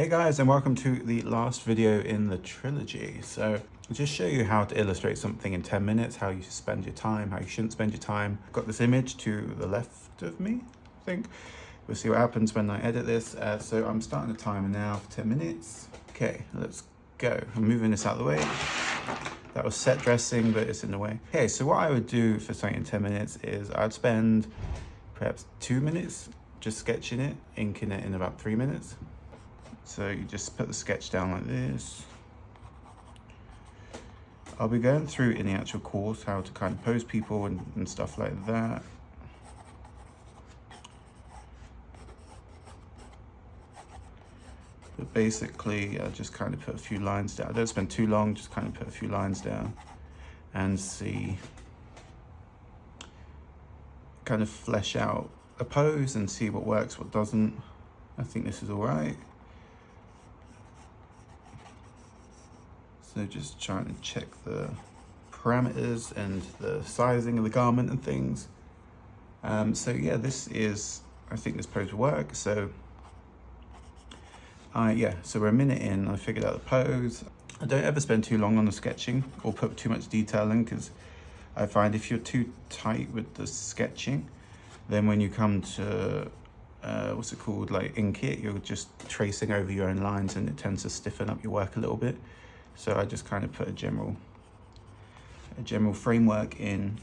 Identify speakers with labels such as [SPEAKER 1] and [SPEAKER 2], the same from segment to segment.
[SPEAKER 1] Hey guys, and welcome to the last video in the trilogy. So I'll just show you how to illustrate something in 10 minutes, how you spend your time, how you shouldn't spend your time. I've got this image to the left of me, I think. We'll see what happens when I edit this. So I'm starting the timer now for 10 minutes. Okay, let's go. I'm moving this out of the way. That was set dressing, but it's in the way. Okay, so what I would do for something in 10 minutes is I'd spend perhaps 2 minutes just sketching it, inking it in about 3 minutes. So you just put the sketch down like this. I'll be going through in the actual course how to kind of pose people and stuff like that. But basically, I just kind of put a few lines down. I don't spend too long, just kind of put a few lines down and see, kind of flesh out a pose and see what works, what doesn't. I think this is all right. So just trying to check the parameters and the sizing of the garment and things. So yeah, this is, I think this pose will work. So so we're a minute in, I figured out the pose. I don't ever spend too long on the sketching or put too much detail in, because I find if you're too tight with the sketching, then when you come to, like ink it, you're just tracing over your own lines and it tends to stiffen up your work a little bit. So I just kind of put a general framework in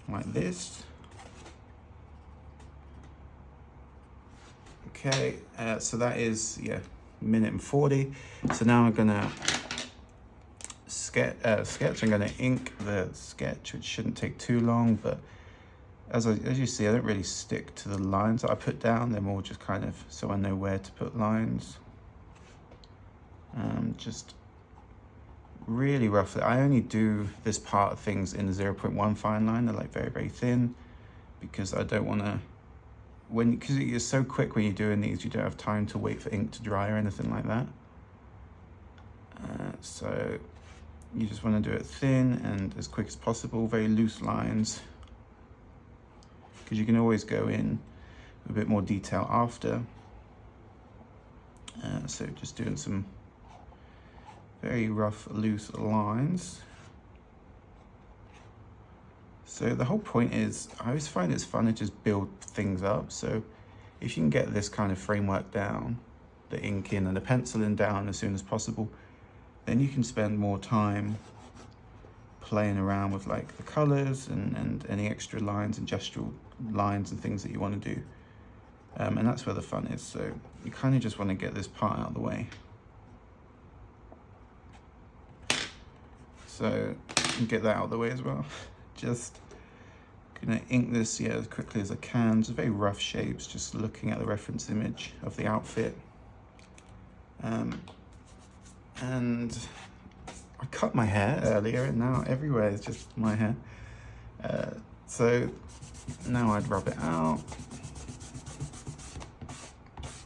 [SPEAKER 1] like this. Okay, so that is, minute and 40. So now I'm gonna sketch. I'm gonna ink the sketch, which shouldn't take too long, but as you see, I don't really stick to the lines that I put down. They're more just kind of so I know where to put lines. Just really roughly. I only do this part of things in the 0.1 fine line. They're like very, very thin, because I don't want to, because you're so quick when you're doing these, you don't have time to wait for ink to dry or anything like that. So you just want to do it thin and as quick as possible, very loose lines, because you can always go in a bit more detail after. So just doing some very rough, loose lines. So the whole point is, I always find it's fun to just build things up. So if you can get this kind of framework down, the inking and the penciling down as soon as possible, then you can spend more time playing around with like the colors and any extra lines and gestural lines and things that you want to do. And that's where the fun is. So you kind of just want to get this part out of the way. So you can get that out of the way as well. Just gonna ink this as quickly as I can. It's very rough shapes, just looking at the reference image of the outfit. And I cut my hair earlier, and now everywhere is just my hair. So now I'd rub it out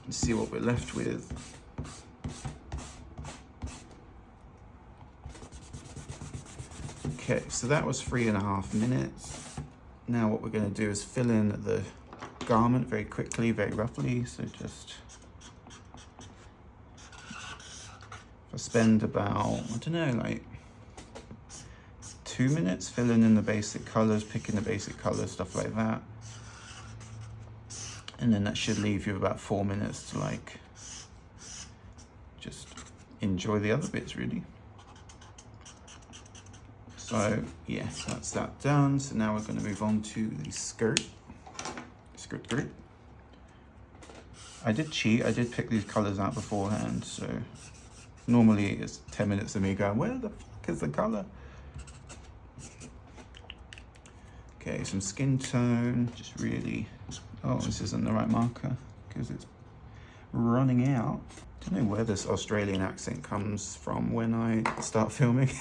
[SPEAKER 1] and see what we're left with. Okay, so that was 3.5 minutes. Now what we're going to do is fill in the garment very quickly, very roughly. So just, if I spend about, I don't know, like 2 minutes filling in the basic colors, picking the basic colors, stuff like that. And then that should leave you about 4 minutes to like just enjoy the other bits, really. So yeah, that's that done. So now we're going to move on to the skirt. Skirt. I did cheat. I did pick these colors out beforehand. So normally it's 10 minutes of me going, where the fuck is the color? Okay, some skin tone. Just really, oh, this isn't the right marker because it's running out. I don't know where this Australian accent comes from when I start filming.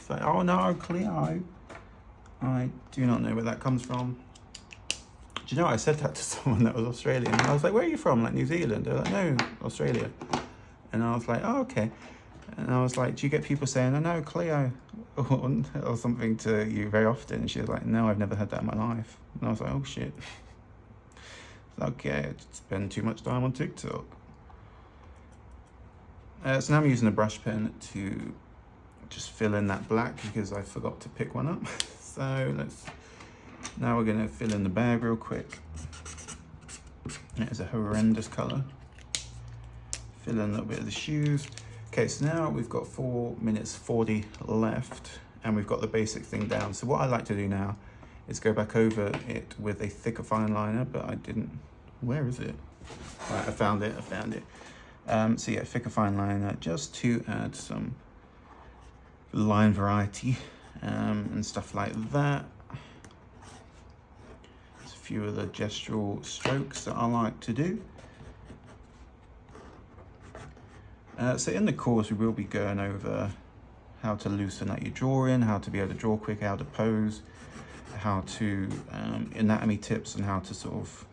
[SPEAKER 1] Like, oh no, Cleo. I do not know where that comes from. Do you know, I said that to someone that was Australian. And I was like, where are you from? Like New Zealand? They're like, no, Australia. And I was like, oh, okay. And I was like, do you get people saying, oh no, Cleo, or something to you very often? And she was like, no, I've never heard that in my life. And I was like, oh shit. Okay, I spend too much time on TikTok. So now I'm using a brush pen to just fill in that black because I forgot to pick one up. So now we're going to fill in the bag real quick. It is a horrendous color. Fill in a little bit of the shoes. Okay, so now we've got 4 minutes 40 left and we've got the basic thing down. So what I like to do now is go back over it with a thicker fine liner, but I didn't, where is it? Right, I found it. So yeah, thicker fine liner just to add some line variety and stuff like that. There's a few of the gestural strokes that I like to do. So in the course, we will be going over how to loosen up your drawing, how to be able to draw quick, how to pose, how to anatomy tips, and how to sort of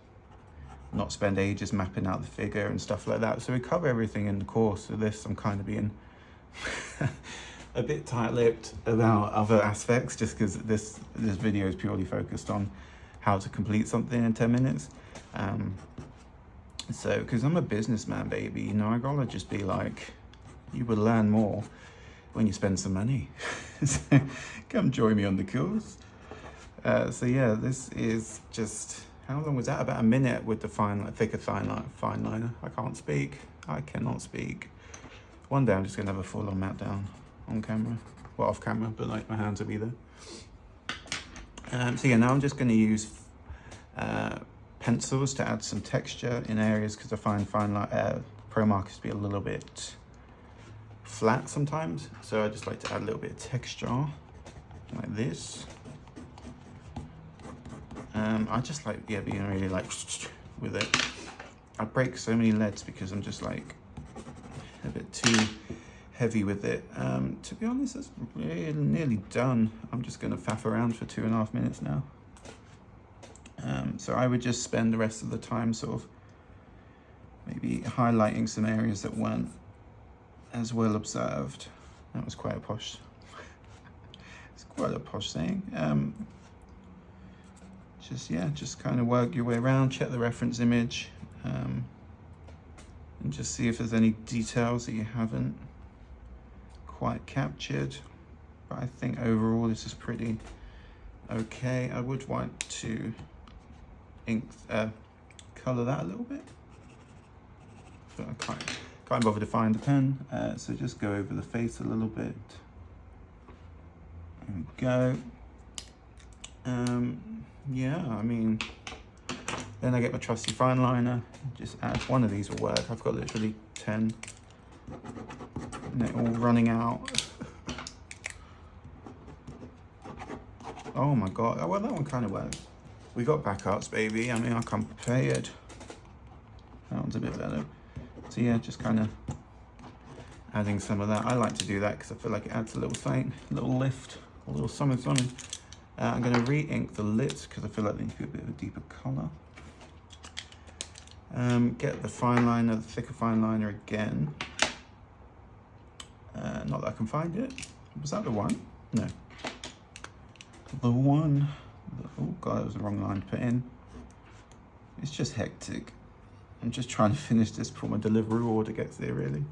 [SPEAKER 1] not spend ages mapping out the figure and stuff like that. So we cover everything in the course. So this, I'm kind of being a bit tight-lipped about other aspects, just because this video is purely focused on how to complete something in 10 minutes. So, because I'm a businessman, baby, you know, I gotta just be like, you will learn more when you spend some money. So, come join me on the course. So yeah, this is just, how long was that? About a minute with the thicker fine liner. I can't speak. I cannot speak. One day I'm just gonna have a full-on meltdown on camera. Well, off camera, but like my hands will be there. So yeah, now I'm just gonna use pencils to add some texture in areas, because I find pro markers to be a little bit flat sometimes. So I just like to add a little bit of texture like this. I just like, yeah, being really like with it. I break so many leads because I'm just like a bit too heavy with it. To be honest, that's really nearly done. I'm just gonna faff around for 2.5 minutes now. So I would just spend the rest of the time sort of maybe highlighting some areas that weren't as well observed. That was quite a posh, it's quite a posh saying. Just kind of work your way around, check the reference image, and just see if there's any details that you haven't quite captured. But I think overall this is pretty okay. I would want to color that a little bit, but I can't bother to find the pen, so just go over the face a little bit. There we go. Yeah, I mean, then I get my trusty fine liner, just add one of these will work. I've got literally 10 and they're all running out. Oh my god, oh, well, that one kind of works. We got backups, baby. I mean, I come prepared. That one's a bit better. So yeah, just kind of adding some of that. I like to do that because I feel like it adds a little thing, a little lift, a little something. I'm going to re-ink the lips because I feel like they need to be a bit of a deeper colour. Get the fine liner, the thicker fine liner again. Not that I can find it. Was that the one? No. The one. Oh god, that was the wrong line to put in. It's just hectic. I'm just trying to finish this before my delivery order gets there, really.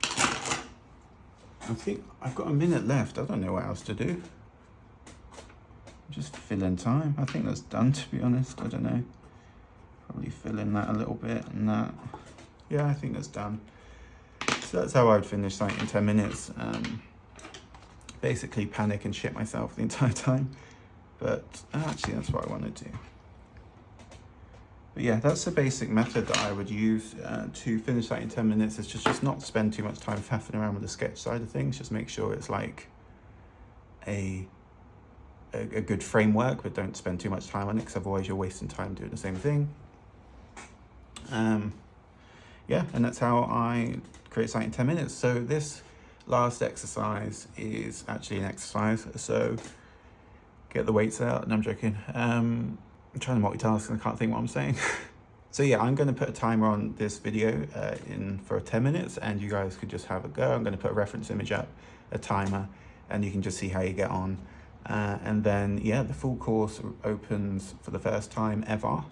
[SPEAKER 1] I think I've got a minute left. I don't know what else to do. Just fill in time. I think that's done, to be honest. I don't know. Probably fill in that a little bit and that. Yeah, I think that's done. So that's how I would finish something in 10 minutes. Basically panic and shit myself the entire time. But actually that's what I want to do. But yeah, that's the basic method that I would use to finish that in 10 minutes. Is just not spend too much time faffing around with the sketch side of things. Just make sure it's like a good framework, but don't spend too much time on it, because otherwise you're wasting time doing the same thing. Yeah, and that's how I create something in 10 minutes. So this last exercise is actually an exercise. So get the weights out. No, I'm joking. I'm trying to multitask and I can't think what I'm saying. So yeah, I'm going to put a timer on this video in for 10 minutes, and you guys could just have a go. I'm going to put a reference image up, a timer, and you can just see how you get on. And then, yeah, the full course opens for the first time ever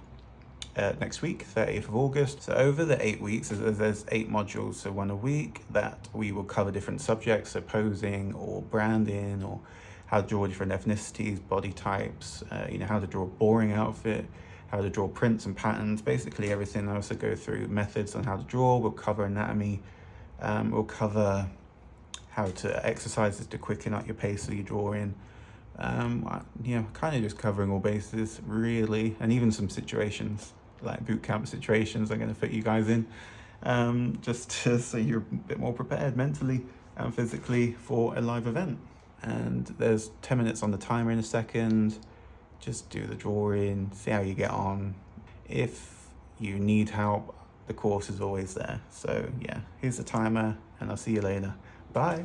[SPEAKER 1] next week, 30th of August. So over the 8 weeks, there's 8 modules, so 1 a week, that we will cover different subjects, so posing or branding, or how to draw different ethnicities, body types, how to draw a boring outfit, how to draw prints and patterns, basically everything. I also go through methods on how to draw. We'll cover anatomy. We'll cover how to exercises to quicken up your pace of your drawing. Kind of just covering all bases really, and even some situations like boot camp situations I'm going to fit you guys in, just so you're a bit more prepared mentally and physically for a live event. And there's 10 minutes on the timer in a second. Just do the drawing, see how you get on. If you need help, the course is always there. So yeah, here's the timer, and I'll see you later. Bye.